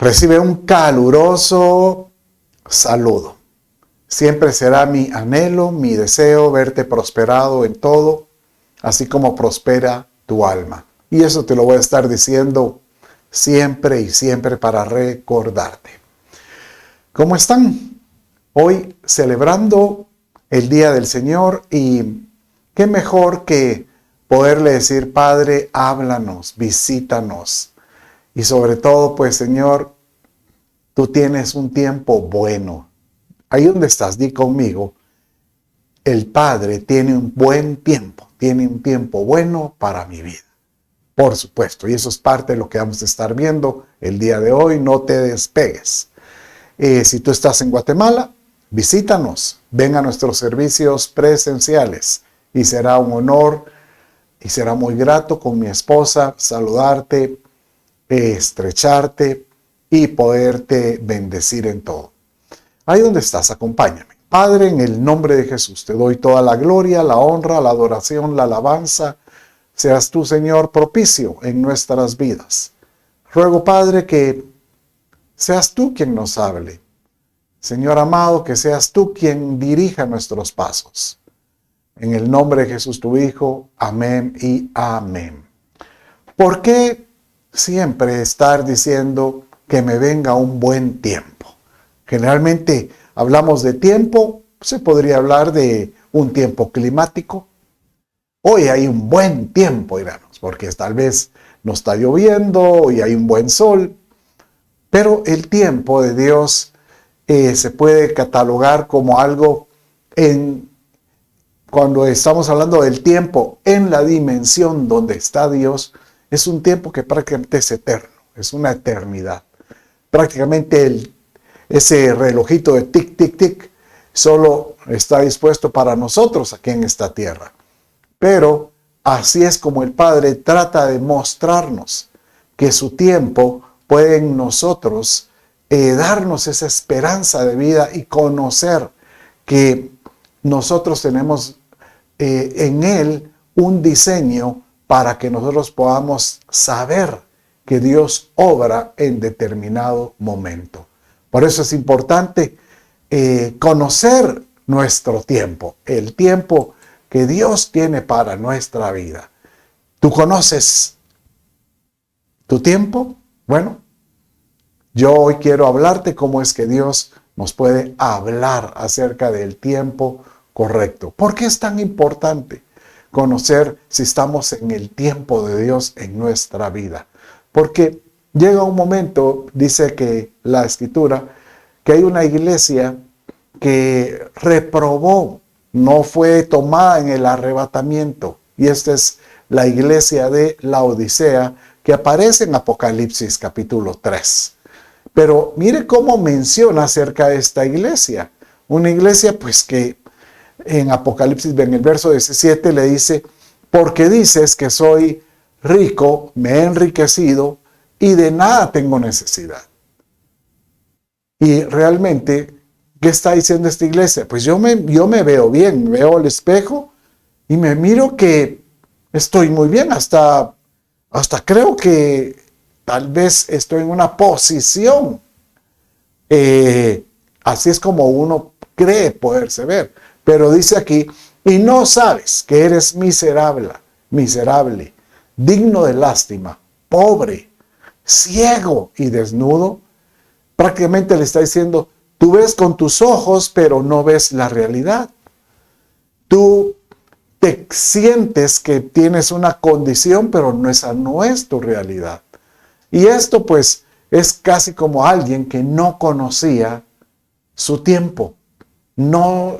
Recibe un caluroso saludo. Siempre será mi anhelo, mi deseo verte prosperado en todo, así como prospera tu alma. Y eso te lo voy a estar diciendo siempre y siempre para recordarte. ¿Cómo están? Hoy celebrando el Día del Señor, y qué mejor que poderle decir: Padre, háblanos, visítanos. Y sobre todo, pues Señor, tú tienes un tiempo bueno. Ahí donde estás, di conmigo: el Padre tiene un buen tiempo, tiene un tiempo bueno para mi vida. Por supuesto, y eso es parte de lo que vamos a estar viendo el día de hoy. No te despegues. Si tú estás en Guatemala, visítanos, ven a nuestros servicios presenciales y será un honor y será muy grato con mi esposa saludarte, estrecharte y poderte bendecir en todo. Ahí donde estás, acompáñame. Padre, en el nombre de Jesús, te doy toda la gloria, la honra, la adoración, la alabanza. Seas tú, Señor, propicio en nuestras vidas. Ruego, Padre, que seas tú quien nos hable. Señor amado, que seas tú quien dirija nuestros pasos. En el nombre de Jesús, tu Hijo. Amén y amén. ¿Por qué siempre estar diciendo que me venga un buen tiempo? Generalmente hablamos de tiempo, se podría hablar de un tiempo climático. Hoy hay un buen tiempo, hermanos, porque tal vez no está lloviendo y hay un buen sol. Pero el tiempo de Dios se puede catalogar como algo cuando estamos hablando del tiempo en la dimensión donde está Dios, es un tiempo que prácticamente es eterno, es una eternidad. Prácticamente ese relojito de tic, tic, tic, solo está dispuesto para nosotros aquí en esta tierra. Pero así es como el Padre trata de mostrarnos que su tiempo puede en nosotros darnos esa esperanza de vida y conocer que nosotros tenemos en Él un diseño para que nosotros podamos saber que Dios obra en determinado momento. Por eso es importante conocer nuestro tiempo, el tiempo que Dios tiene para nuestra vida. ¿Tú conoces tu tiempo? Bueno, yo hoy quiero hablarte cómo es que Dios nos puede hablar acerca del tiempo correcto. ¿Por qué es tan importante conocer si estamos en el tiempo de Dios en nuestra vida? Porque llega un momento, dice que la Escritura, que hay una iglesia que reprobó, no fue tomada en el arrebatamiento. Y esta es la iglesia de Laodicea, que aparece en Apocalipsis capítulo 3. Pero mire cómo menciona acerca de esta iglesia. Una iglesia pues que en Apocalipsis, en el verso 17, le dice: porque dices que soy rico, me he enriquecido y de nada tengo necesidad. Y realmente, ¿qué está diciendo esta iglesia? Pues yo me veo bien, me veo al espejo y me miro que estoy muy bien, hasta creo que tal vez estoy en una posición. Así es como uno cree poderse ver. Pero dice aquí: y no sabes que eres miserable, digno de lástima, pobre, ciego y desnudo. Prácticamente le está diciendo: tú ves con tus ojos, pero no ves la realidad. Tú te sientes que tienes una condición, pero esa no es tu realidad. Y esto pues es casi como alguien que no conocía su tiempo.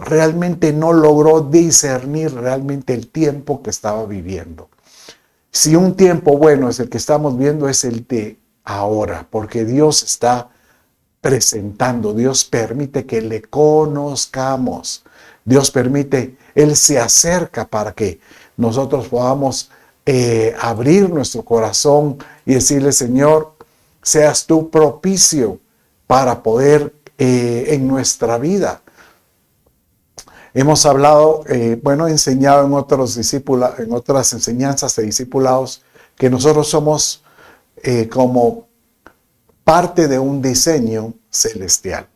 Realmente no logró discernir realmente el tiempo que estaba viviendo. Si un tiempo bueno es el que estamos viendo, es el de ahora, porque Dios está presentando, Dios permite que le conozcamos, Dios permite, Él se acerca para que nosotros podamos abrir nuestro corazón y decirle: Señor, seas tú propicio para poder en nuestra vida. Hemos hablado, enseñado en otras enseñanzas de discipulados, que nosotros somos como parte de un diseño celestial.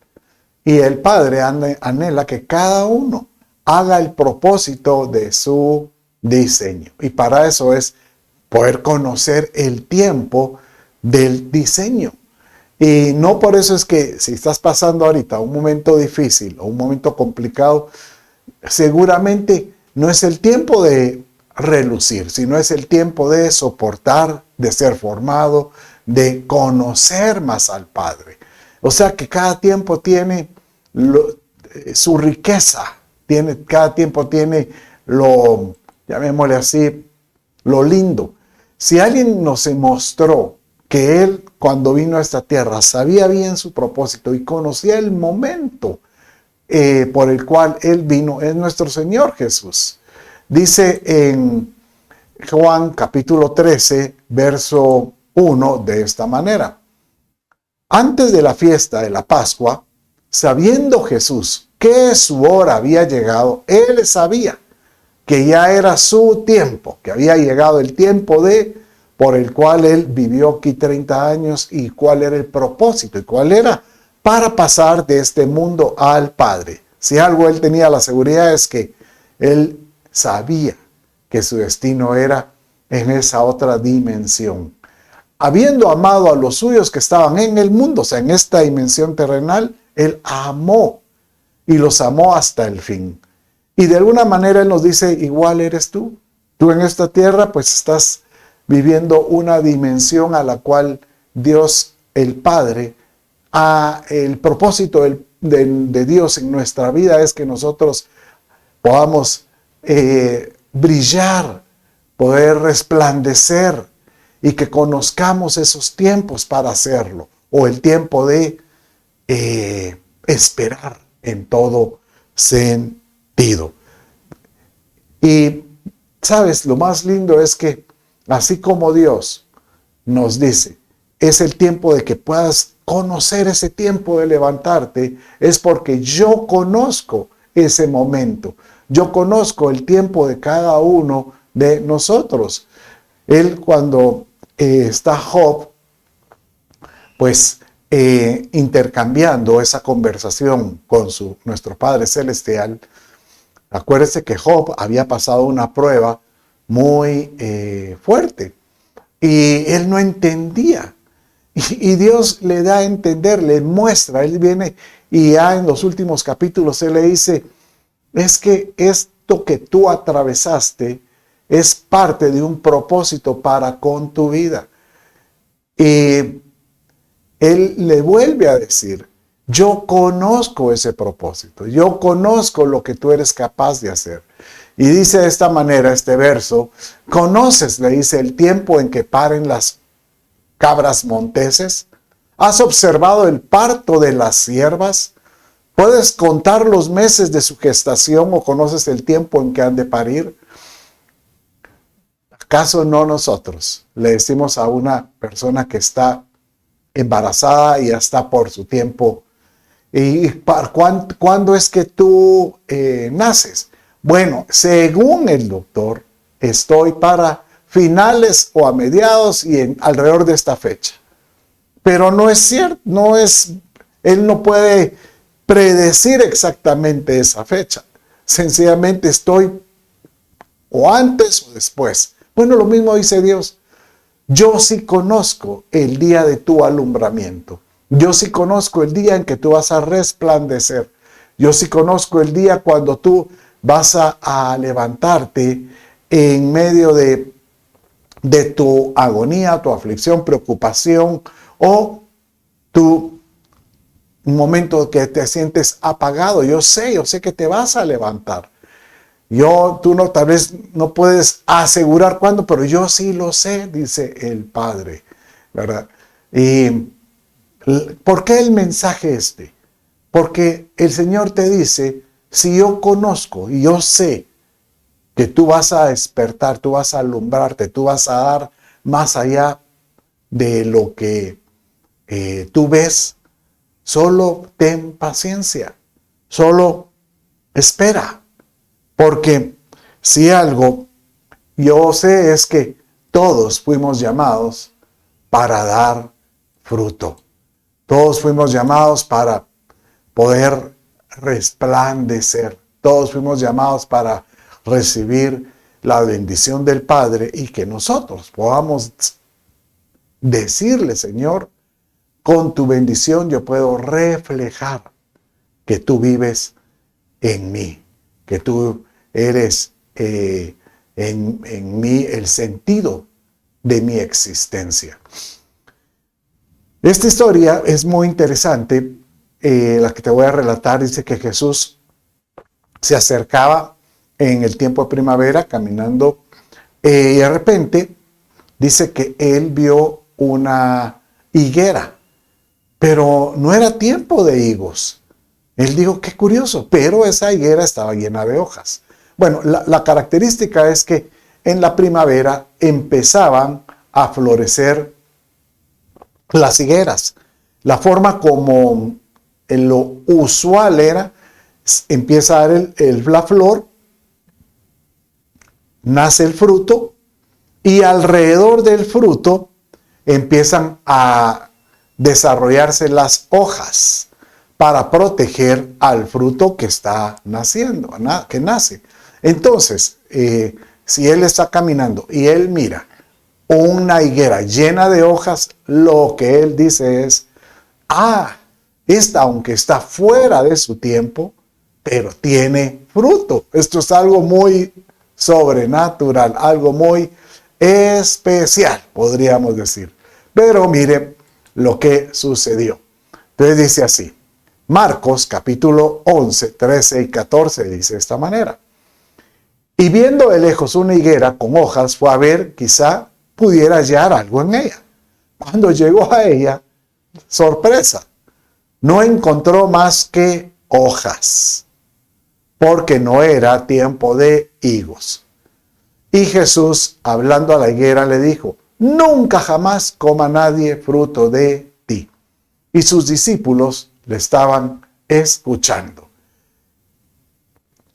Y el Padre anhela que cada uno haga el propósito de su diseño. Y para eso es poder conocer el tiempo del diseño. Y no por eso es que si estás pasando ahorita un momento difícil o un momento complicado, seguramente no es el tiempo de relucir, sino es el tiempo de soportar, de ser formado, de conocer más al Padre. O sea que cada tiempo tiene su riqueza, cada tiempo tiene lo, llamémosle así, lo lindo. Si alguien nos mostró que Él, cuando vino a esta tierra, sabía bien su propósito y conocía el momento por el cual Él vino, es nuestro Señor Jesús. Dice en Juan capítulo 13, verso 1, de esta manera: antes de la fiesta de la Pascua, sabiendo Jesús que su hora había llegado, Él sabía que ya era su tiempo, que había llegado el tiempo por el cual Él vivió aquí 30 años y cuál era el propósito y cuál era para pasar de este mundo al Padre. Si algo Él tenía la seguridad es que Él sabía que su destino era en esa otra dimensión. Habiendo amado a los suyos que estaban en el mundo, o sea, en esta dimensión terrenal, Él amó y los amó hasta el fin. Y de alguna manera Él nos dice, igual eres tú. Tú en esta tierra pues estás viviendo una dimensión a la cual Dios, el Padre, el propósito de Dios en nuestra vida es que nosotros podamos brillar, poder resplandecer y que conozcamos esos tiempos para hacerlo, o el tiempo de esperar en todo sentido. Y, ¿sabes? Lo más lindo es que así como Dios nos dice, es el tiempo de que puedas conocer ese tiempo de levantarte, es porque yo conozco ese momento. Yo conozco el tiempo de cada uno de nosotros. Él cuando está Job, pues intercambiando esa conversación con nuestro Padre Celestial, acuérdese que Job había pasado una prueba muy fuerte y él no entendía. Y Dios le da a entender, le muestra, él viene y ya en los últimos capítulos él le dice, es que esto que tú atravesaste es parte de un propósito para con tu vida. Y él le vuelve a decir, yo conozco ese propósito, yo conozco lo que tú eres capaz de hacer. Y dice de esta manera este verso, ¿conoces, le dice, el tiempo en que paren las cabras monteses? ¿Has observado el parto de las ciervas? ¿Puedes contar los meses de su gestación o conoces el tiempo en que han de parir? ¿Acaso no nosotros le decimos a una persona que está embarazada y ya está por su tiempo? ¿Y cuándo es que tú naces? Bueno, según el doctor, estoy para finales o a mediados y alrededor de esta fecha. Pero no es cierto, él no puede predecir exactamente esa fecha. Sencillamente estoy o antes o después. Bueno, lo mismo dice Dios. Yo sí conozco el día de tu alumbramiento. Yo sí conozco el día en que tú vas a resplandecer. Yo sí conozco el día cuando tú vas a levantarte en medio de tu agonía, tu aflicción, preocupación o tu momento que te sientes apagado. Yo sé que te vas a levantar. Tú no, tal vez no puedes asegurar cuándo, pero yo sí lo sé, dice el Padre, ¿verdad? Y ¿por qué el mensaje este? Porque el Señor te dice, si yo conozco y yo sé que tú vas a despertar, tú vas a alumbrarte, tú vas a dar más allá de lo que tú ves, solo ten paciencia, solo espera. Porque si algo yo sé es que todos fuimos llamados para dar fruto. Todos fuimos llamados para poder resplandecer. Todos fuimos llamados para recibir la bendición del Padre y que nosotros podamos decirle, Señor, con tu bendición yo puedo reflejar que tú vives en mí, que tú eres en mí el sentido de mi existencia. Esta historia es muy interesante, la que te voy a relatar. Dice que Jesús se acercaba en el tiempo de primavera caminando y de repente dice que él vio una higuera, pero no era tiempo de higos. Él dijo, qué curioso, pero esa higuera estaba llena de hojas. Bueno, la característica es que en la primavera empezaban a florecer las higueras. La forma como lo usual era, empieza a dar la flor, nace el fruto y alrededor del fruto empiezan a desarrollarse las hojas para proteger al fruto que está naciendo, que nace. Entonces, si él está caminando y él mira una higuera llena de hojas, lo que él dice es, esta aunque está fuera de su tiempo, pero tiene fruto. Esto es algo muy sobrenatural, algo muy especial, podríamos decir. Pero mire lo que sucedió. Entonces dice así, Marcos capítulo 11, 13 y 14 dice de esta manera. Y viendo de lejos una higuera con hojas, fue a ver, quizá pudiera hallar algo en ella. Cuando llegó a ella, sorpresa, no encontró más que hojas, porque no era tiempo de higos. Y Jesús, hablando a la higuera, le dijo, nunca jamás coma nadie fruto de ti. Y sus discípulos le estaban escuchando.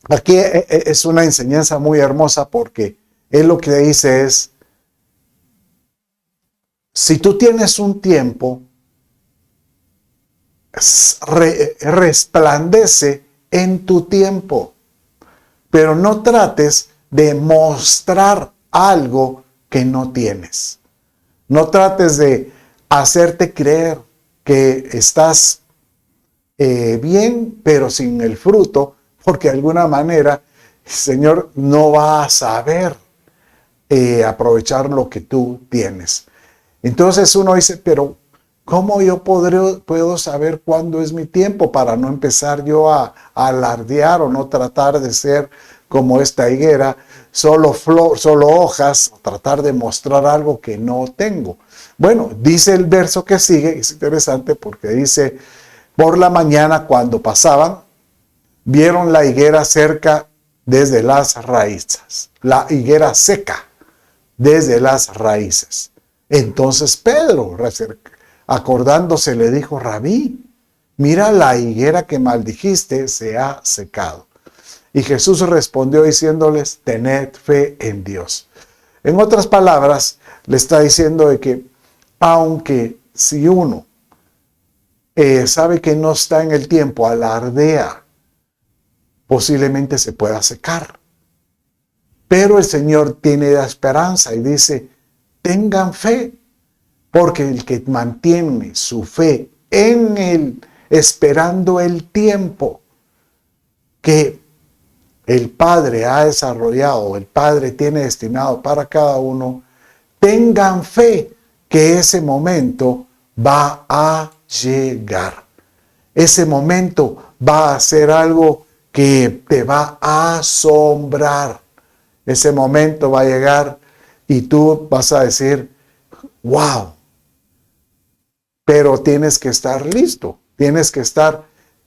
Aquí es una enseñanza muy hermosa porque él lo que dice es, si tú tienes un tiempo, resplandece en tu tiempo, pero no trates de mostrar algo que no tienes. No trates de hacerte creer que estás bien, pero sin el fruto, porque de alguna manera el Señor no va a saber aprovechar lo que tú tienes. Entonces uno dice, pero ¿cómo yo puedo saber cuándo es mi tiempo para no empezar yo a alardear o no tratar de ser como esta higuera, solo hojas, tratar de mostrar algo que no tengo? Bueno, dice el verso que sigue, es interesante porque dice, por la mañana cuando pasaban, vieron la higuera cerca desde las raíces, la higuera seca desde las raíces. Entonces Pedro, acordándose, le dijo, Rabí, mira la higuera que maldijiste se ha secado. Y Jesús respondió diciéndoles, tened fe en Dios. En otras palabras, le está diciendo de que aunque si uno sabe que no está en el tiempo, alardea, posiblemente se pueda secar. Pero el Señor tiene la esperanza y dice, tengan fe, porque el que mantiene su fe en Él, esperando el tiempo que el Padre ha desarrollado, el Padre tiene destinado para cada uno, tengan fe que ese momento va a llegar. Ese momento va a ser algo que te va a asombrar. Ese momento va a llegar y tú vas a decir, wow. Pero tienes que estar listo, tienes que estar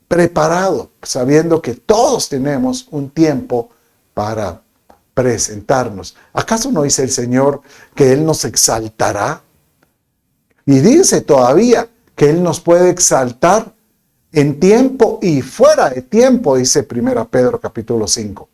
preparado, sabiendo que todos tenemos un tiempo para presentarnos. ¿Acaso no dice el Señor que Él nos exaltará? Y dice todavía que Él nos puede exaltar en tiempo y fuera de tiempo, dice 1 Pedro capítulo 5.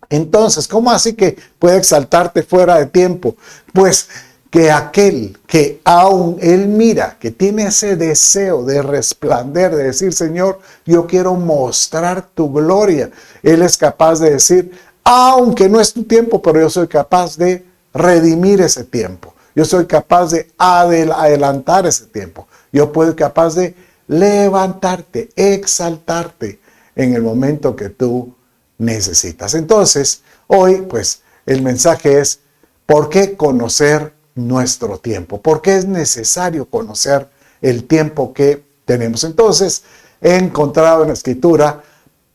Entonces, ¿cómo así que puede exaltarte fuera de tiempo? Pues que aquel que aún él mira, que tiene ese deseo de resplandecer, de decir, Señor, yo quiero mostrar tu gloria. Él es capaz de decir, aunque no es tu tiempo, pero yo soy capaz de redimir ese tiempo. Yo soy capaz de adelantar ese tiempo. Yo puedo capaz de levantarte, exaltarte en el momento que tú necesitas. Entonces, hoy, pues, el mensaje es, ¿por qué conocer nuestro tiempo? ¿Por qué es necesario conocer el tiempo que tenemos? Entonces, he encontrado en la Escritura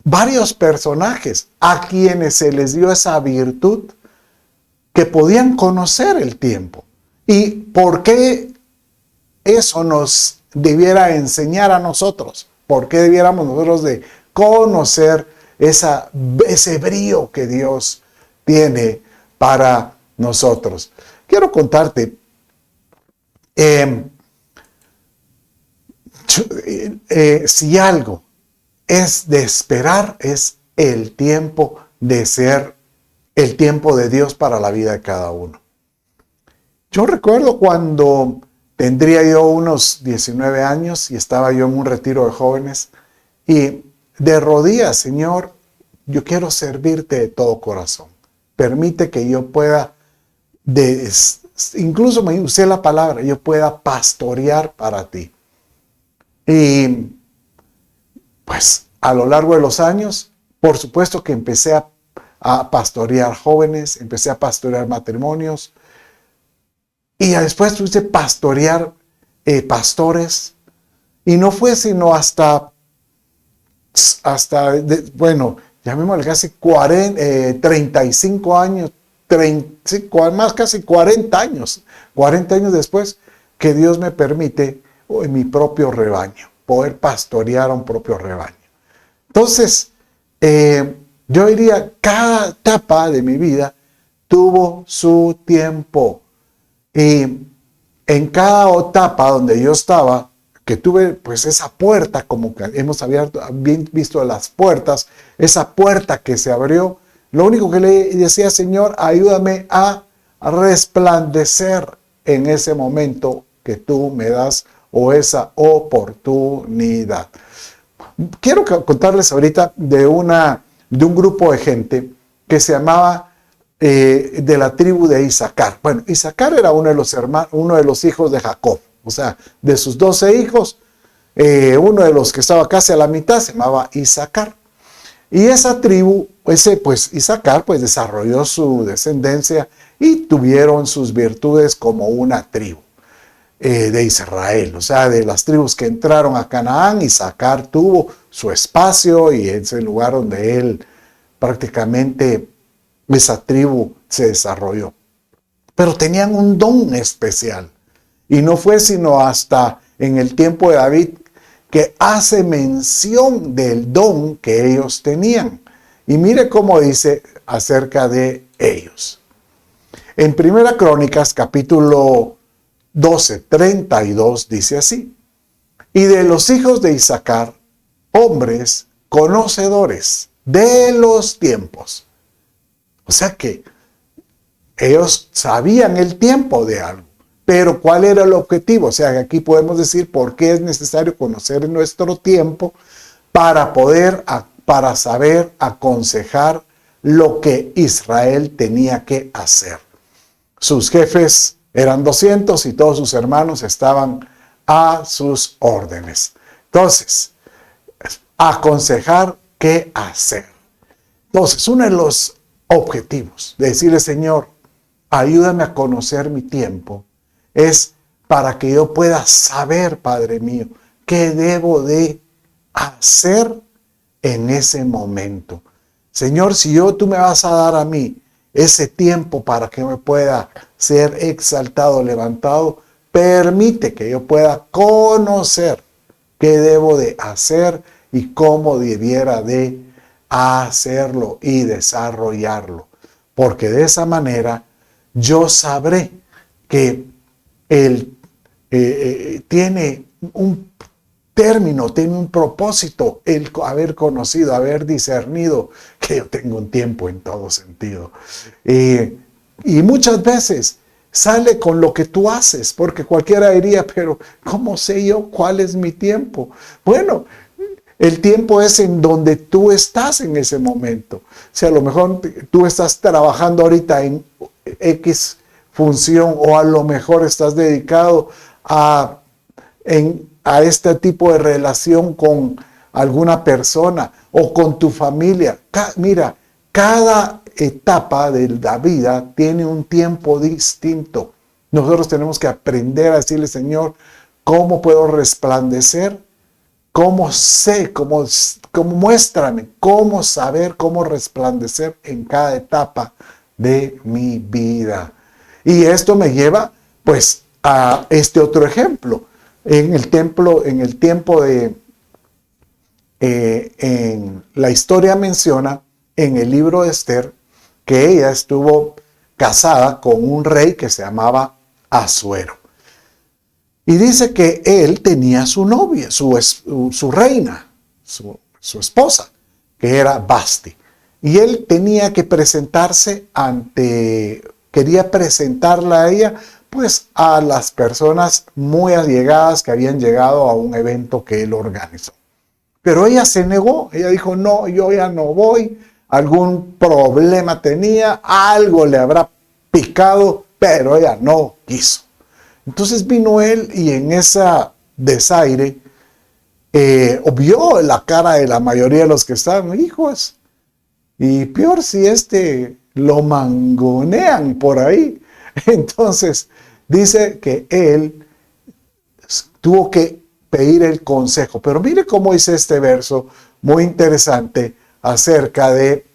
varios personajes a quienes se les dio esa virtud que podían conocer el tiempo. ¿Y por qué eso nos debiera enseñar a nosotros? ¿Por qué debiéramos nosotros de conocer ese brío que Dios tiene para nosotros? Quiero contarte, si algo es de esperar, es el tiempo de ser el tiempo de Dios para la vida de cada uno. Yo recuerdo cuando tendría yo unos 19 años y estaba yo en un retiro de jóvenes y de rodillas, Señor, yo quiero servirte de todo corazón. Permite que yo pueda, incluso me usé la palabra, yo pueda pastorear para ti. Y pues a lo largo de los años, por supuesto que empecé a pastorear jóvenes, empecé a pastorear matrimonios y después tuve pastorear pastores y no fue sino hasta bueno, llamémosle casi 35 años, más casi 40 años después que Dios me permite en mi propio rebaño, poder pastorear a un propio rebaño. Entonces, yo diría, cada etapa de mi vida tuvo su tiempo. Y en cada etapa donde yo estaba, que tuve pues esa puerta, como que hemos visto las puertas, esa puerta que se abrió, lo único que le decía, Señor, ayúdame a resplandecer en ese momento que tú me das o esa oportunidad. Quiero contarles ahorita de un grupo de gente que se llamaba de la tribu de Isaacar. Bueno, Isaacar era uno de los hijos de Jacob. O sea, de sus 12 hijos, uno de los que estaba casi a la mitad se llamaba Isaacar. Y esa tribu, Isaacar, pues desarrolló su descendencia y tuvieron sus virtudes como una tribu de Israel. O sea, de las tribus que entraron a Canaán, Isaacar tuvo su espacio y es el lugar donde él prácticamente, esa tribu se desarrolló. Pero tenían un don especial. Y no fue sino hasta en el tiempo de David que hace mención del don que ellos tenían. Y mire cómo dice acerca de ellos. En Primera Crónicas, capítulo 12, 32, dice así. Y de los hijos de Isaacar, hombres conocedores de los tiempos. O sea que ellos sabían el tiempo de algo. Pero ¿cuál era el objetivo? O sea, que aquí podemos decir por qué es necesario conocer nuestro tiempo para saber aconsejar lo que Israel tenía que hacer. Sus jefes eran 200 y todos sus hermanos estaban a sus órdenes. Entonces, aconsejar qué hacer. Entonces, uno de los objetivos de decirle, Señor, ayúdame a conocer mi tiempo, es para que yo pueda saber, Padre mío, qué debo de hacer en ese momento. Señor, si tú me vas a dar a mí ese tiempo para que me pueda ser exaltado, levantado, permite que yo pueda conocer qué debo de hacer y cómo debiera de hacerlo y desarrollarlo. Porque de esa manera yo sabré que Él tiene un término, tiene un propósito, el haber conocido, haber discernido que yo tengo un tiempo en todo sentido. Y muchas veces Sale con lo que tú haces, porque cualquiera diría, pero ¿cómo sé yo cuál es mi tiempo? Bueno, el tiempo es en donde tú estás en ese momento. O sea, a lo mejor tú estás trabajando ahorita en X función o a lo mejor estás dedicado a este tipo de relación con alguna persona o con tu familia. Mira, cada etapa de la vida tiene un tiempo distinto. Nosotros tenemos que aprender a decirle, Señor, ¿cómo puedo resplandecer? ¿Cómo sé? ¿Cómo muéstrame? ¿Cómo saber cómo resplandecer en cada etapa de mi vida? Y esto me lleva, pues, a este otro ejemplo. En el tiempo de, en la historia menciona en el libro de Esther que ella estuvo casada con un rey que se llamaba Asuero. Y dice que él tenía su novia, su reina, su esposa, que era Basti. Y él tenía que quería presentarla a ella, pues a las personas muy allegadas que habían llegado a un evento que él organizó. Pero ella se negó, ella dijo, no, yo ya no voy, algún problema tenía, algo le habrá picado, pero ella no quiso. Entonces vino él y en ese desaire vio la cara de la mayoría de los que estaban, hijos, y peor si lo mangonean por ahí. Entonces dice que él tuvo que pedir el consejo. Pero mire cómo dice este verso muy interesante acerca de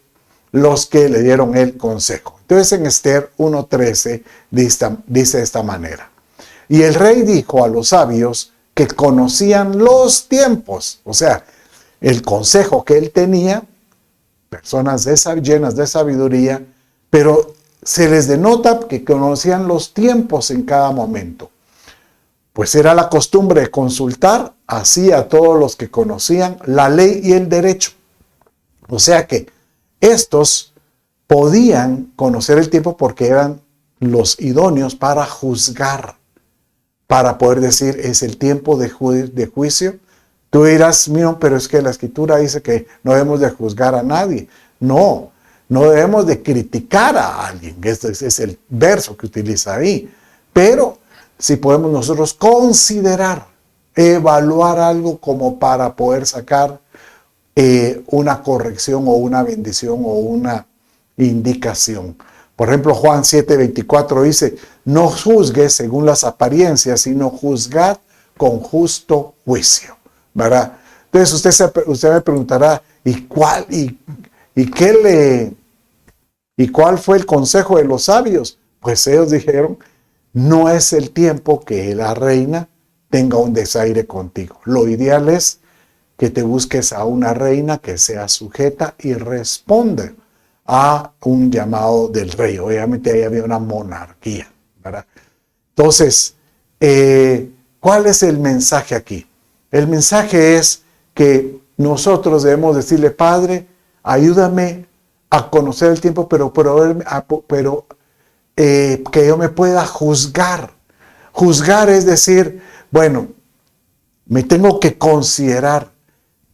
los que le dieron el consejo. Entonces en Esther 1:13 dice de esta manera. Y el rey dijo a los sabios que conocían los tiempos, o sea, el consejo que él tenía, personas llenas de sabiduría, pero se les denota que conocían los tiempos en cada momento. Pues era la costumbre de consultar así a todos los que conocían la ley y el derecho. O sea que estos podían conocer el tiempo porque eran los idóneos para juzgar, para poder decir, es el tiempo de juicio. Tú dirás, mío, pero es que la Escritura dice que no debemos de juzgar a nadie. No debemos de criticar a alguien. Este es el verso que utiliza ahí. Pero si podemos nosotros considerar, evaluar algo como para poder sacar una corrección o una bendición o una indicación. Por ejemplo, Juan 7:24 dice, no juzgues según las apariencias, sino juzgad con justo juicio, ¿verdad? Entonces usted me preguntará, ¿y cuál fue el consejo de los sabios? Pues ellos dijeron, no es el tiempo que la reina tenga un desaire contigo. Lo ideal es que te busques a una reina que sea sujeta y responde a un llamado del rey. Obviamente ahí había una monarquía, ¿verdad? Entonces, ¿cuál es el mensaje aquí? El mensaje es que nosotros debemos decirle, Padre, ayúdame a conocer el tiempo, pero que yo me pueda juzgar. Juzgar es decir, bueno, me tengo que considerar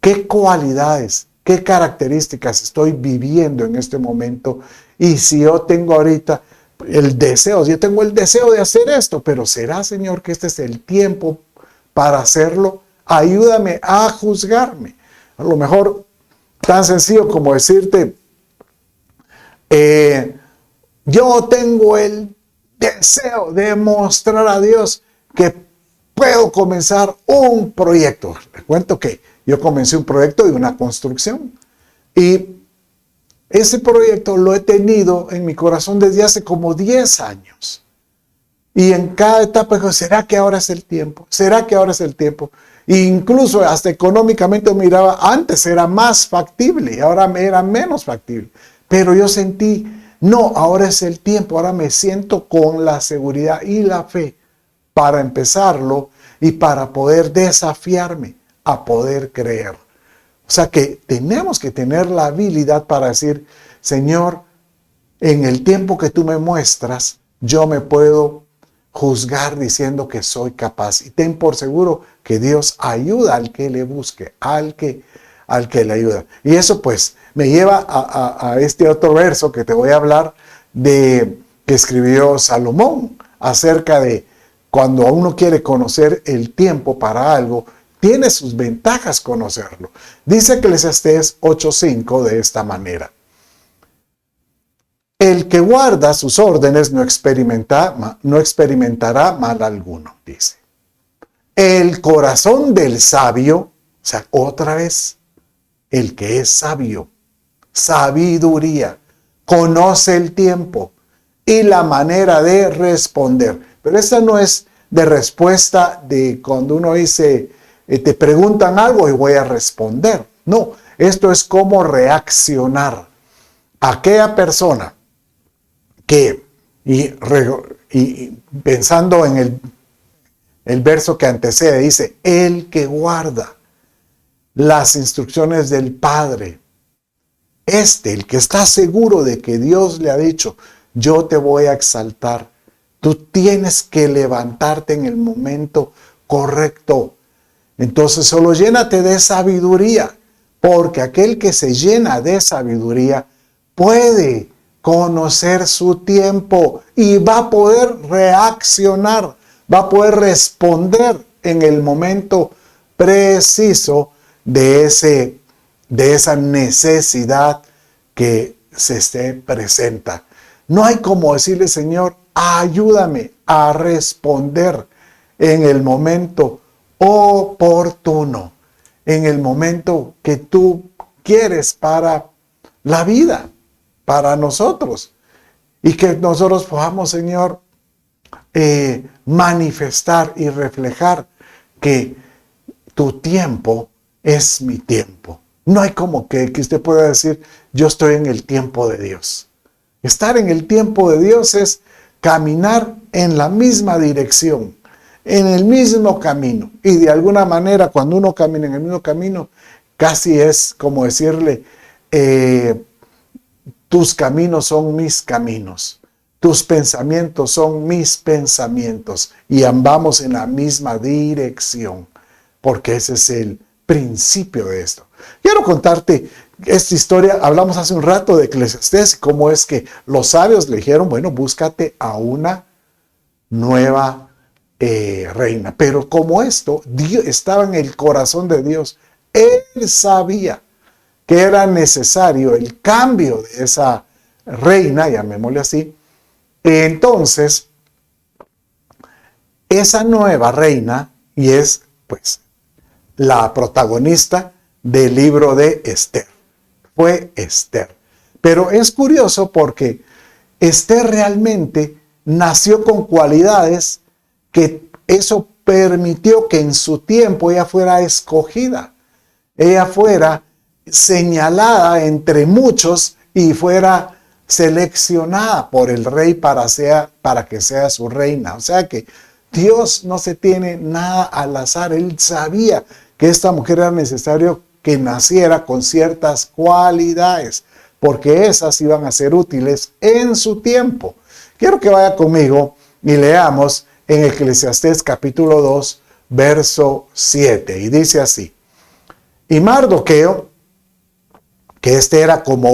qué cualidades, qué características estoy viviendo en este momento. Y si yo tengo ahorita yo tengo el deseo de hacer esto, pero ¿será, Señor, que este es el tiempo para hacerlo? Ayúdame a juzgarme. A lo mejor tan sencillo como decirte, yo tengo el deseo de mostrar a Dios que puedo comenzar un proyecto. Les cuento que yo comencé un proyecto de una construcción y ese proyecto lo he tenido en mi corazón desde hace como 10 años. Y en cada etapa digo, ¿será que ahora es el tiempo? ¿Será que ahora es el tiempo? E incluso hasta económicamente miraba, antes era más factible y ahora me era menos factible. Pero yo sentí, no, ahora es el tiempo, ahora me siento con la seguridad y la fe para empezarlo y para poder desafiarme a poder creer. O sea que tenemos que tener la habilidad para decir, Señor, en el tiempo que tú me muestras, yo me puedo juzgar diciendo que soy capaz. Y ten por seguro que Dios ayuda al que le busque, al que le ayuda. Y eso pues me lleva a este otro verso que te voy a hablar que escribió Salomón acerca de cuando uno quiere conocer el tiempo para algo, tiene sus ventajas conocerlo. Dice Eclesiastés 8:5 de esta manera: el que guarda sus órdenes no experimentará mal alguno, dice. El corazón del sabio, o sea, otra vez, el que es sabio, sabiduría, conoce el tiempo y la manera de responder. Pero esta no es de respuesta de cuando uno dice, te preguntan algo y voy a responder. No, esto es cómo reaccionar. Aquella persona que, y pensando en el verso que antecede, dice, el que guarda las instrucciones del Padre, el que está seguro de que Dios le ha dicho, yo te voy a exaltar. Tú tienes que levantarte en el momento correcto. Entonces solo llénate de sabiduría, porque aquel que se llena de sabiduría puede conocer su tiempo y va a poder reaccionar, va a poder responder en el momento preciso de esa necesidad que presenta. No hay como decirle, Señor, ayúdame a responder en el momento oportuno, en el momento que tú quieres para la vida, para nosotros. Y que nosotros podamos, Señor, manifestar y reflejar que tu tiempo es mi tiempo. No hay como que usted pueda decir, yo estoy en el tiempo de Dios. Estar en el tiempo de Dios es caminar en la misma dirección, en el mismo camino. Y de alguna manera, cuando uno camina en el mismo camino, casi es como decirle, tus caminos son mis caminos, tus pensamientos son mis pensamientos, y andamos en la misma dirección, porque ese es el principio de esto. Quiero contarte esta historia. Hablamos hace un rato de Eclesiastés, cómo es que los sabios le dijeron, bueno, búscate a una nueva reina. Pero como esto Dios estaba en el corazón de Dios, Él sabía que era necesario el cambio de esa reina, llamémosle así. Entonces, esa nueva reina, y es pues la protagonista del libro de Esther, fue Esther. Pero es curioso porque Esther realmente nació con cualidades que eso permitió que en su tiempo ella fuera escogida, ella fuera señalada entre muchos y fuera seleccionada por el rey para que sea su reina. O sea que Dios no se tiene nada al azar. Él sabía que esta mujer era necesario que naciera con ciertas cualidades, porque esas iban a ser útiles en su tiempo. Quiero que vaya conmigo y leamos en Eclesiastés capítulo 2, verso 7. Y dice así: y Mardoqueo, que era como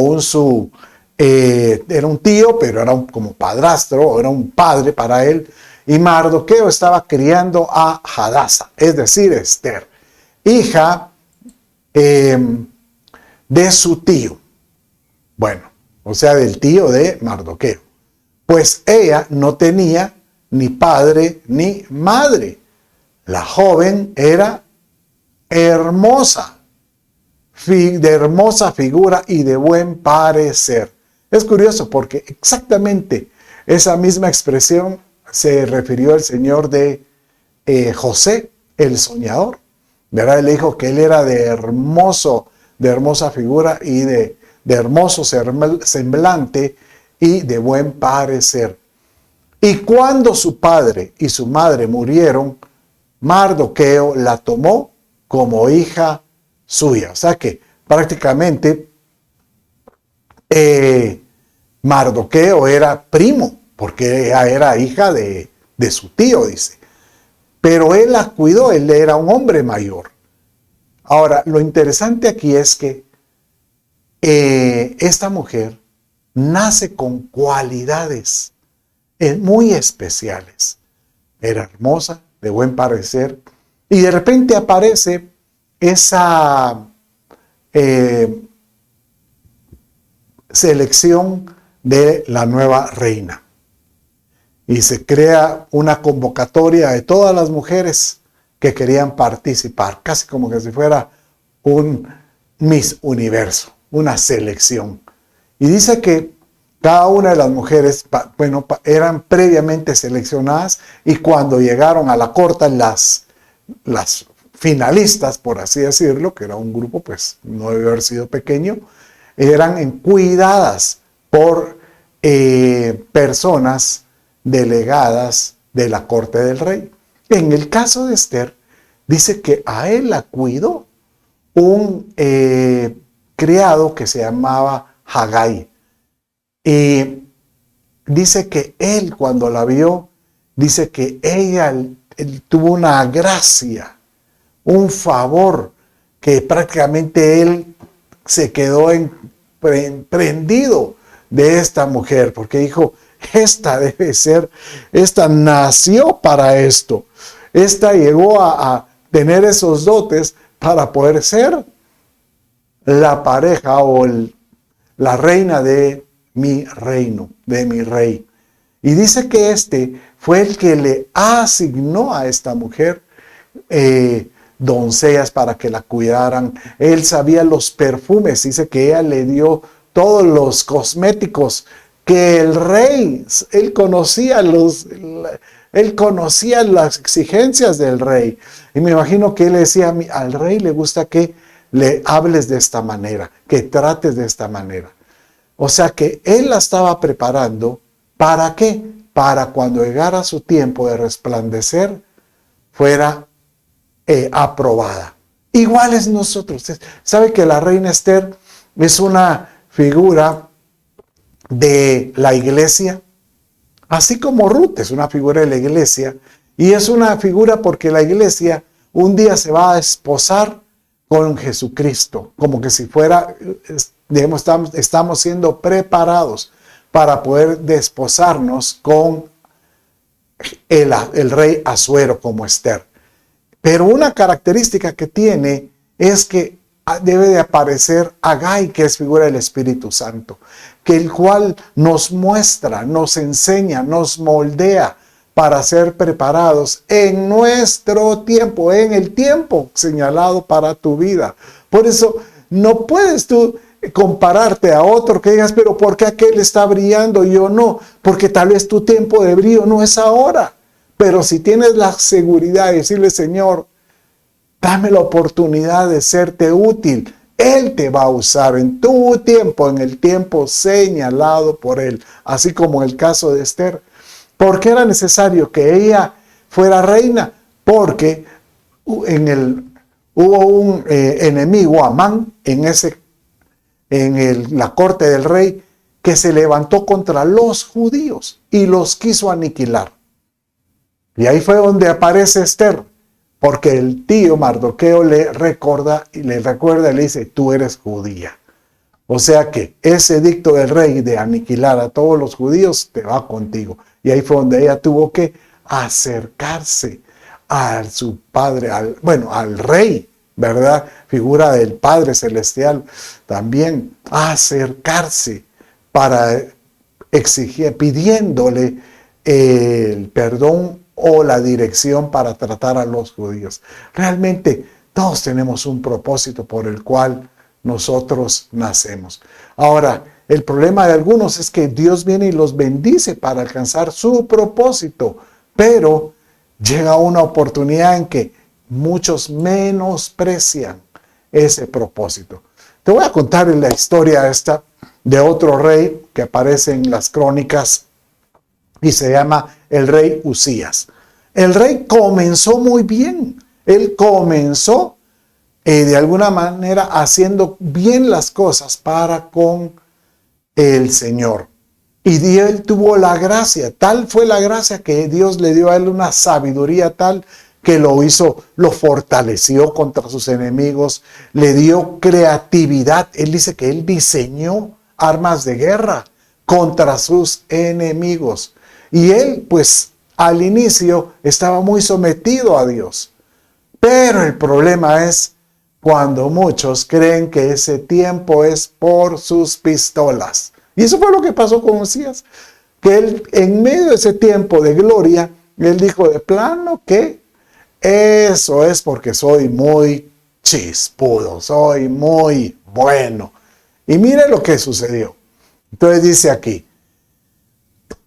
era un tío, pero era como padrastro, era un padre para él, y Mardoqueo estaba criando a Hadasa, es decir, Esther, hija de su tío. Bueno, o sea, del tío de Mardoqueo. Pues ella no tenía ni padre ni madre. La joven era hermosa, de hermosa figura y de buen parecer. Es curioso porque exactamente esa misma expresión se refirió al Señor de José, el soñador. ¿Verdad? Él dijo que él era de hermosa figura y de hermoso semblante y de buen parecer. Y cuando su padre y su madre murieron, Mardoqueo la tomó como hija suya. O sea que prácticamente Mardoqueo era primo porque ella era hija de su tío, dice. Pero él la cuidó, él era un hombre mayor. Ahora, lo interesante aquí es que esta mujer nace con cualidades muy especiales. Era hermosa, de buen parecer, y de repente aparece esa selección de la nueva reina. Y se crea una convocatoria de todas las mujeres que querían participar, casi como que si fuera un Miss Universo, una selección. Y dice que cada una de las mujeres, eran previamente seleccionadas, y cuando llegaron a la corte las finalistas, por así decirlo, que era un grupo, pues no debe haber sido pequeño, eran cuidadas por personas delegadas de la corte del rey. En el caso de Esther, dice que a él la cuidó un criado que se llamaba Haggai. Y dice que él, cuando la vio, dice que él tuvo una gracia, un favor, que prácticamente él se quedó prendido de esta mujer, porque dijo, esta debe ser, esta nació para esto. Esta llegó a tener esos dotes para poder ser la pareja o la reina de mi reino, de mi rey. Y dice que este fue el que le asignó a esta mujer doncellas para que la cuidaran. Él sabía los perfumes, dice que ella le dio todos los cosméticos que el rey, él conocía las exigencias del rey. Y me imagino que él le decía, al rey le gusta que le hables de esta manera, que trates de esta manera. O sea que él la estaba preparando, ¿para qué? Para cuando llegara su tiempo de resplandecer, fuera aprobada. Igual es nosotros. ¿Sabe que la reina Esther es una figura de la iglesia? Así como Ruth es una figura de la iglesia, y es una figura porque la iglesia un día se va a desposar con Jesucristo, como que si fuera, digamos, estamos siendo preparados para poder desposarnos con el rey Asuero como Esther. Pero una característica que tiene es que debe de aparecer Haggai, que es figura del Espíritu Santo, que el cual nos muestra, nos enseña, nos moldea para ser preparados en nuestro tiempo, en el tiempo señalado para tu vida. Por eso no puedes tú compararte a otro que digas, pero ¿por qué aquel está brillando y yo no? Porque tal vez tu tiempo de brillo no es ahora. Pero si tienes la seguridad de decirle, Señor, dame la oportunidad de serte útil, Él te va a usar en tu tiempo, en el tiempo señalado por Él. Así como en el caso de Esther. ¿Por qué era necesario que ella fuera reina? Porque hubo un enemigo, Amán, la corte del rey, que se levantó contra los judíos y los quiso aniquilar. Y ahí fue donde aparece Esther, porque el tío Mardoqueo le recuerda y le dice, tú eres judía. O sea que ese edicto del rey de aniquilar a todos los judíos te va contigo. Y ahí fue donde ella tuvo que acercarse a su padre, al rey, ¿verdad? Figura del Padre Celestial también, acercarse para exigir, pidiéndole el perdón o la dirección para tratar a los judíos. Realmente todos tenemos un propósito por el cual nosotros nacemos. Ahora, el problema de algunos es que Dios viene y los bendice para alcanzar su propósito, pero llega una oportunidad en que muchos menosprecian ese propósito. Te voy a contar la historia esta de otro rey que aparece en las crónicas y se llama el rey Usías. El rey comenzó muy bien. Él comenzó de alguna manera haciendo bien las cosas para con el Señor. Y él tuvo la gracia, tal fue la gracia que Dios le dio a él una sabiduría tal que lo fortaleció contra sus enemigos, le dio creatividad. Él dice que él diseñó armas de guerra contra sus enemigos. Y él, pues, al inicio estaba muy sometido a Dios. Pero el problema es cuando muchos creen que ese tiempo es por sus pistolas. Y eso fue lo que pasó con Usías, que él en medio de ese tiempo de gloria, él dijo de plano que eso es porque soy muy chispudo, soy muy bueno. Y mire lo que sucedió. Entonces dice aquí,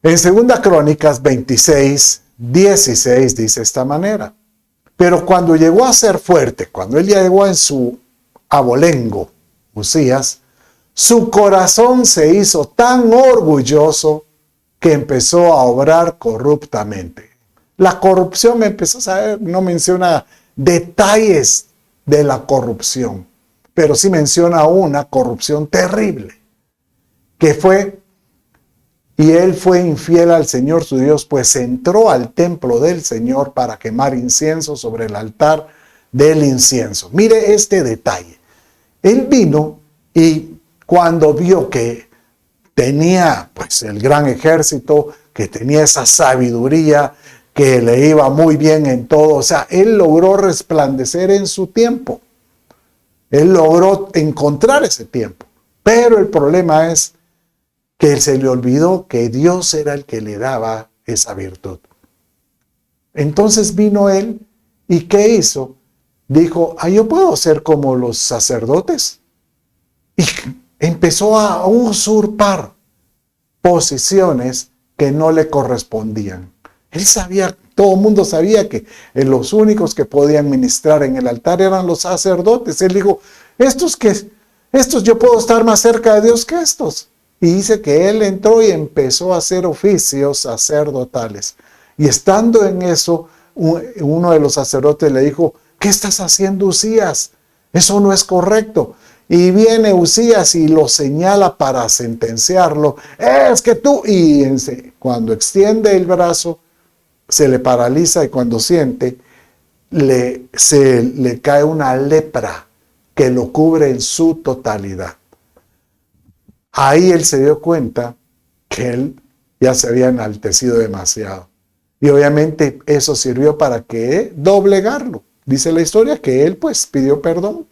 en 2 Crónicas 26, 16 dice esta manera. Pero cuando llegó a ser fuerte, cuando él llegó en su abolengo, Usías, su corazón se hizo tan orgulloso que empezó a obrar corruptamente. La corrupción me empezó a saber, no menciona detalles de la corrupción, pero sí menciona una corrupción terrible, que fue, y él fue infiel al Señor su Dios, pues entró al templo del Señor para quemar incienso sobre el altar del incienso. Mire este detalle. Él vino y cuando vio que tenía pues el gran ejército, que tenía esa sabiduría, que le iba muy bien en todo, o sea, él logró resplandecer en su tiempo. Él logró encontrar ese tiempo. Pero el problema es que se le olvidó que Dios era el que le daba esa virtud. Entonces vino él y ¿qué hizo? Dijo, yo puedo ser como los sacerdotes. Y empezó a usurpar posiciones que no le correspondían. Él sabía, todo el mundo sabía que los únicos que podían ministrar en el altar eran los sacerdotes. Él dijo, estos yo puedo estar más cerca de Dios que estos. Y dice que él entró y empezó a hacer oficios sacerdotales. Y estando en eso, uno de los sacerdotes le dijo, ¿qué estás haciendo, Usías? Eso no es correcto. Y viene Usías y lo señala para sentenciarlo. Es que tú, y cuando extiende el brazo, se le paraliza y cuando siente, se le cae una lepra que lo cubre en su totalidad. Ahí él se dio cuenta que él ya se había enaltecido demasiado. Y obviamente eso sirvió para que doblegarlo. Dice la historia que él pues pidió perdón.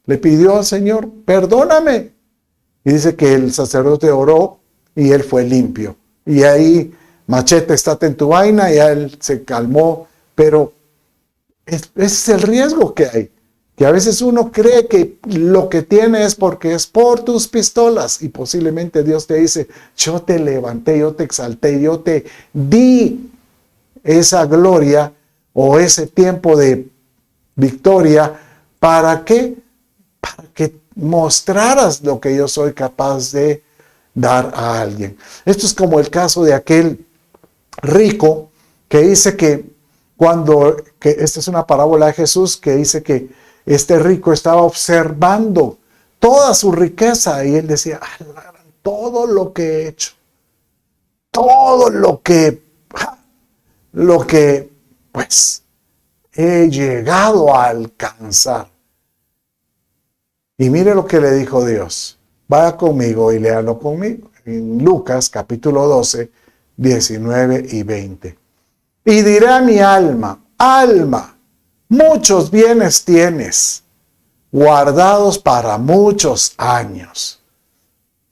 Le pidió al Señor, perdóname. Y dice que el sacerdote oró y él fue limpio. Y ahí, machete, estate en tu vaina, y él se calmó. Pero ese es el riesgo que hay. Que a veces uno cree que lo que tiene es porque es por tus pistolas. Y posiblemente Dios te dice, yo te levanté, yo te exalté, yo te di esa gloria o ese tiempo de victoria. ¿Para qué? Para que mostraras lo que yo soy capaz de dar a alguien. Esto es como el caso de aquel rico que dice que esta es una parábola de Jesús, que dice que este rico estaba observando toda su riqueza y él decía, todo lo que he hecho, todo lo que pues he llegado a alcanzar. Y mire lo que le dijo Dios. Vaya conmigo y léalo conmigo. En Lucas capítulo 12, 19 y 20. Y diré a mi alma, alma, muchos bienes tienes, guardados para muchos años.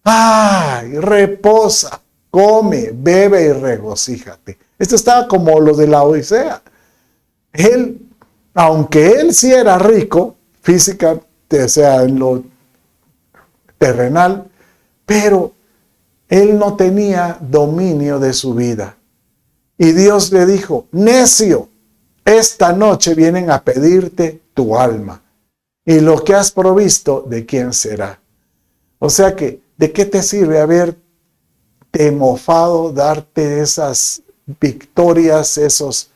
¡Ay! Reposa, come, bebe y regocíjate. Esto estaba como lo de la Odisea. Él, aunque él sí era rico, físicamente, o sea, en lo terrenal, pero él no tenía dominio de su vida. Y Dios le dijo, necio, esta noche vienen a pedirte tu alma. Y lo que has provisto, ¿de quién será? O sea que, ¿de qué te sirve haberte mofado, darte esas victorias, esos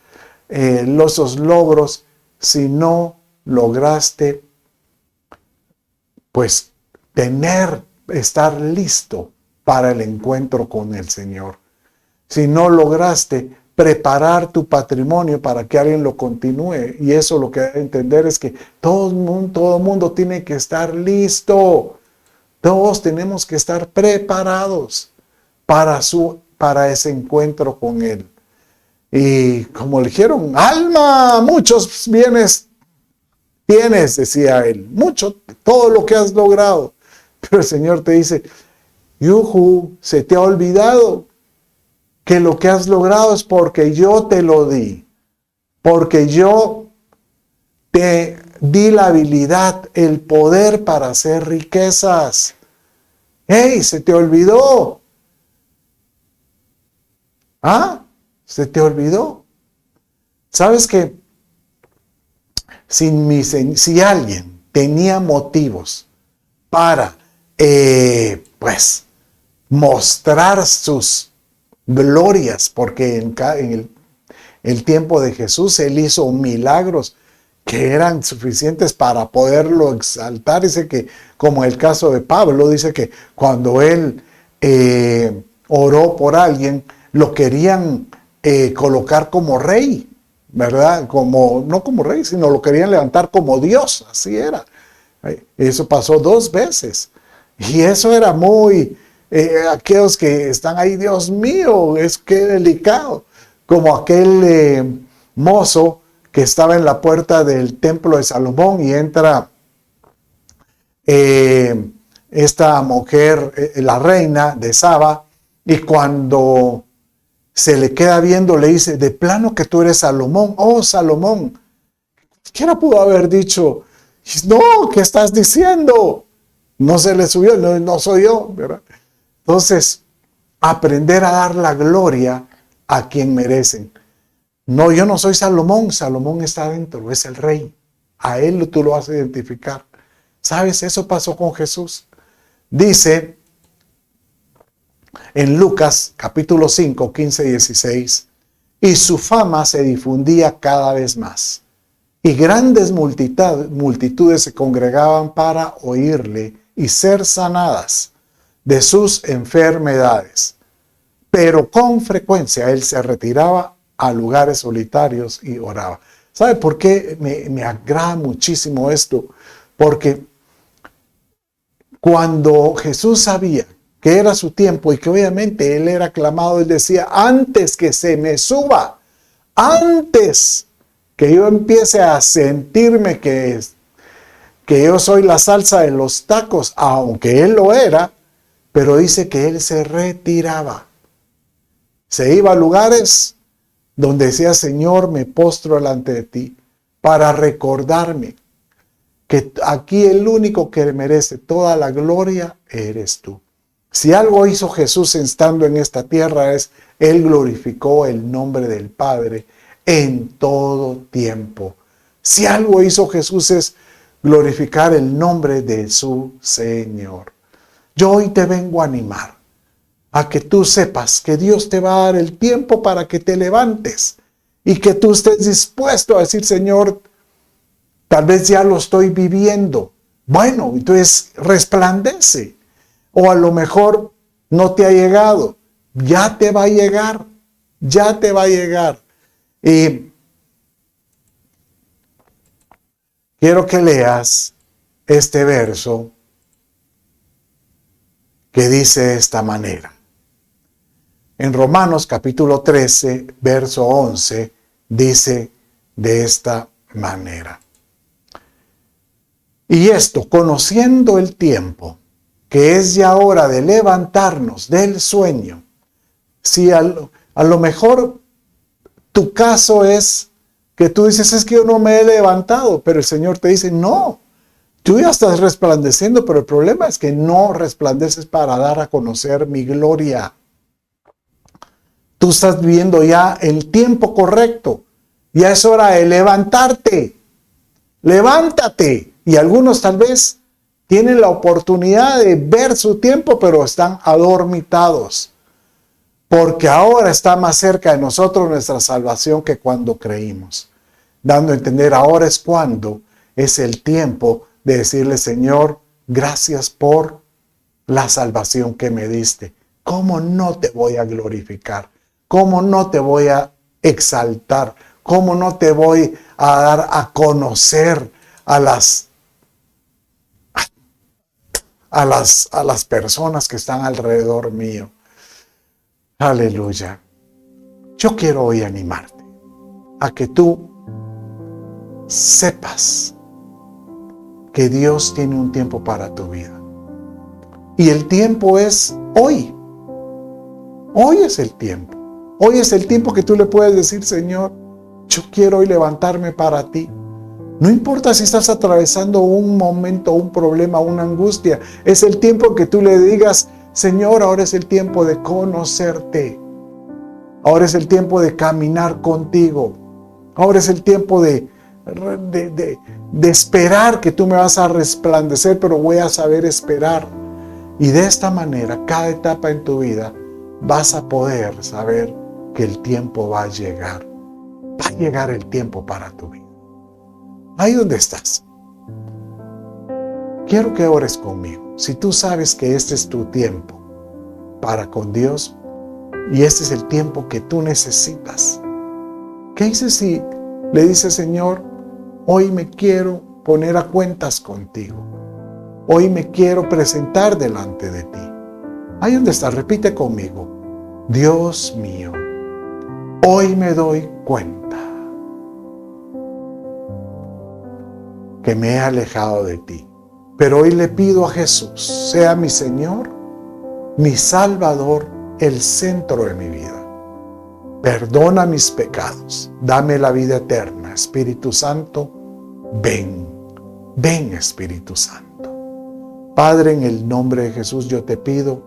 logros, si no lograste, pues, estar listo para el encuentro con el Señor. Si no lograste preparar tu patrimonio para que alguien lo continúe, y eso lo que hay que entender es que todo el mundo tiene que estar listo. Todos tenemos que estar preparados para ese encuentro con Él. Y como le dijeron, alma, muchos bienes tienes, decía él, mucho, todo lo que has logrado. Pero el Señor te dice, yuju, se te ha olvidado que lo que has logrado es porque yo te lo di, porque yo te di la habilidad, el poder para hacer riquezas. ¡Hey! Se te olvidó. ¿Ah? Se te olvidó. ¿Sabes qué? Si alguien tenía motivos para, mostrar sus glorias, porque en el tiempo de Jesús Él hizo milagros que eran suficientes para poderlo exaltar. Dice que, como el caso de Pablo, dice que cuando él oró por alguien, lo querían colocar como rey, ¿verdad? No como rey, sino lo querían levantar como Dios, así era. Eso pasó 2 veces. Y eso era muy, aquellos que están ahí, Dios mío, es que delicado. Como aquel mozo que estaba en la puerta del templo de Salomón y entra esta mujer, la reina de Saba, y cuando se le queda viendo le dice, de plano que tú eres Salomón, oh Salomón. Cualquiera pudo haber dicho, no, ¿qué estás diciendo? No se le subió, no soy yo, ¿verdad? Entonces, aprender a dar la gloria a quien merecen. No, yo no soy Salomón, Salomón está adentro, es el rey. A él tú lo vas a identificar. ¿Sabes? Eso pasó con Jesús. Dice en Lucas capítulo 5, 15 y 16, y su fama se difundía cada vez más, y grandes multitudes se congregaban para oírle y ser sanadas de sus enfermedades. Pero con frecuencia él se retiraba a lugares solitarios y oraba. ¿Sabe por qué me agrada muchísimo esto? Porque cuando Jesús sabía que era su tiempo y que obviamente él era aclamado, él decía, antes que se me suba, antes que yo empiece a sentirme que yo soy la salsa de los tacos, aunque él lo era, pero dice que él se retiraba. Se iba a lugares donde decía, Señor, me postro delante de ti para recordarme que aquí el único que merece toda la gloria eres tú. Si algo hizo Jesús estando en esta tierra es, Él glorificó el nombre del Padre en todo tiempo. Si algo hizo Jesús es glorificar el nombre de su Señor. Yo hoy te vengo a animar a que tú sepas que Dios te va a dar el tiempo para que te levantes y que tú estés dispuesto a decir, Señor, tal vez ya lo estoy viviendo. Bueno, entonces resplandece. O a lo mejor no te ha llegado. Ya te va a llegar. Ya te va a llegar. Y quiero que leas este verso que dice de esta manera. En Romanos capítulo 13, verso 11, dice de esta manera. Y esto, conociendo el tiempo, que es ya hora de levantarnos del sueño. Si a lo mejor tu caso es que tú dices, es que yo no me he levantado, pero el Señor te dice, no, tú ya estás resplandeciendo, pero el problema es que no resplandeces para dar a conocer mi gloria. Tú estás viviendo ya el tiempo correcto. Ya es hora de levantarte. Levántate. Y algunos tal vez tienen la oportunidad de ver su tiempo, pero están adormitados. Porque ahora está más cerca de nosotros nuestra salvación que cuando creímos. Dando a entender, ahora es cuando es el tiempo de decirle, Señor, gracias por la salvación que me diste. ¿cómo no te voy a glorificar? ¿Cómo no te voy a exaltar? ¿Cómo no te voy a dar a conocer a las personas que están alrededor mío? Aleluya. Yo quiero hoy animarte a que tú sepas que Dios tiene un tiempo para tu vida. Y el tiempo es hoy. Hoy es el tiempo. Hoy es el tiempo que tú le puedes decir, Señor, yo quiero hoy levantarme para ti. No importa si estás atravesando un momento, un problema, una angustia. Es el tiempo que tú le digas, Señor, ahora es el tiempo de conocerte. Ahora es el tiempo de caminar contigo. Ahora es el tiempo de esperar que tú me vas a resplandecer, pero voy a saber esperar. Y de esta manera, cada etapa en tu vida, vas a poder saber que el tiempo va a llegar. Va a llegar el tiempo para tu vida. Ahí donde estás. Quiero que ores conmigo. Si tú sabes que este es tu tiempo para con Dios y este es el tiempo que tú necesitas, ¿qué dices si le dices, Señor, hoy me quiero poner a cuentas contigo? Hoy me quiero presentar delante de ti. Ahí donde estás, repite conmigo. Dios mío, hoy me doy cuenta que me he alejado de ti. Pero hoy le pido a Jesús, sea mi Señor, mi Salvador, el centro de mi vida. Perdona mis pecados, dame la vida eterna. Espíritu Santo, ven, ven Espíritu Santo. Padre, en el nombre de Jesús yo te pido,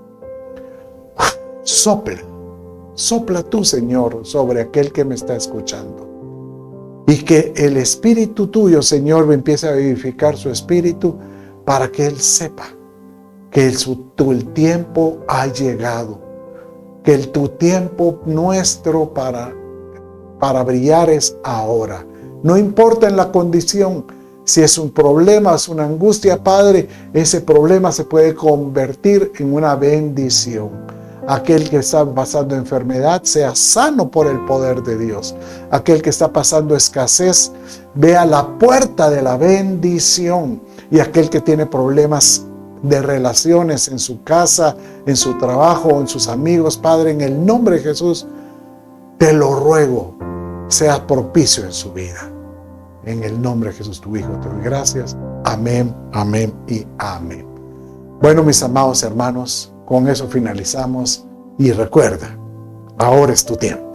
sopla tú, Señor, sobre aquel que me está escuchando. Y que el Espíritu tuyo, Señor, me empiece a vivificar su espíritu para que él sepa que el tiempo ha llegado. Que tu tiempo nuestro para brillar es ahora. No importa en la condición, si es un problema, es una angustia, Padre, ese problema se puede convertir en una bendición. Aquel que está pasando enfermedad sea sano por el poder de Dios. Aquel que está pasando escasez vea la puerta de la bendición. Y aquel que tiene problemas de relaciones en su casa, en su trabajo, en sus amigos, Padre, en el nombre de Jesús, te lo ruego, sea propicio en su vida. En el nombre de Jesús, tu Hijo, te doy gracias. Amén, amén y amén. Bueno, mis amados hermanos, con eso finalizamos. Y recuerda, ahora es tu tiempo.